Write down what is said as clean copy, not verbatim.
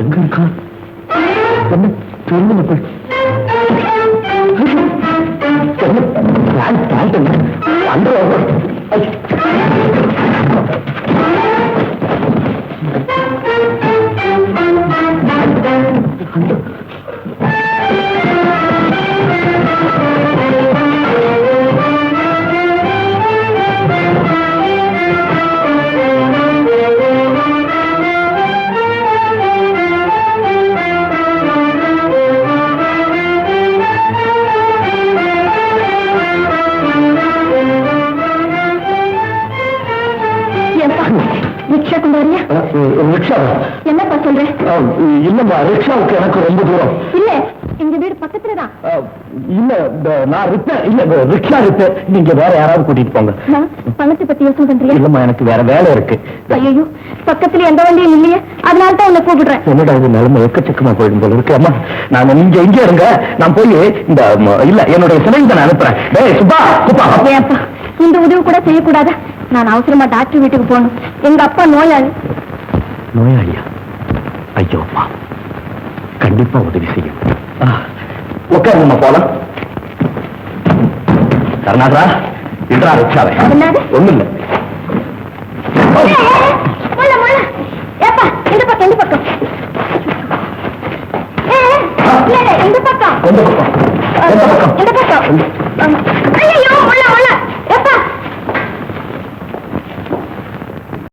எங்க இருக்கான்? என்னப்பா சொல்றேன்? இல்லம்மா, ரிக்ஷாவுக்கு எனக்கு ரொம்ப தூரம். இல்ல, எங்க வீடு பக்கத்துலதான். இல்ல, நான் ரிக்ஷா ரிப்பேர். நீங்க வேற யாராவது கூட்டிட்டு போங்க. பணத்தை பத்தி யோசனை பண்றீங்க? இல்லம்மா, எனக்கு வேற வேலை இருக்கு. ஐயோ, பக்கத்துல எந்த வண்டியும் இல்லையே, அதனாலதான் உன்னை கூப்பிடுறேன். என்னடா இது நிலைமை எக்கச்சக்கமா போயிடும் போல இருக்கு. அம்மா, நாங்க நீங்க இங்க இருங்க, நான் போய் இந்த இல்ல என்னுடைய சிலையை நான் அனுப்புறேன். சுப்பா சுப்பா, ஏப்பா இந்த உதவி கூட செய்யக்கூடாதா? நான் அவசரமா டாக்டர் வீட்டுக்கு போகணும். எங்க அப்பா நோயாளி. நோயாளியா? ஐயோப்பா, கண்டிப்பா உதவி செய்யும். உட்காருங்கம்மா, போலாம். கருணாகரா, இன்றா ரிக்ஷாவை. என்னது? ஒண்ணு இல்ல,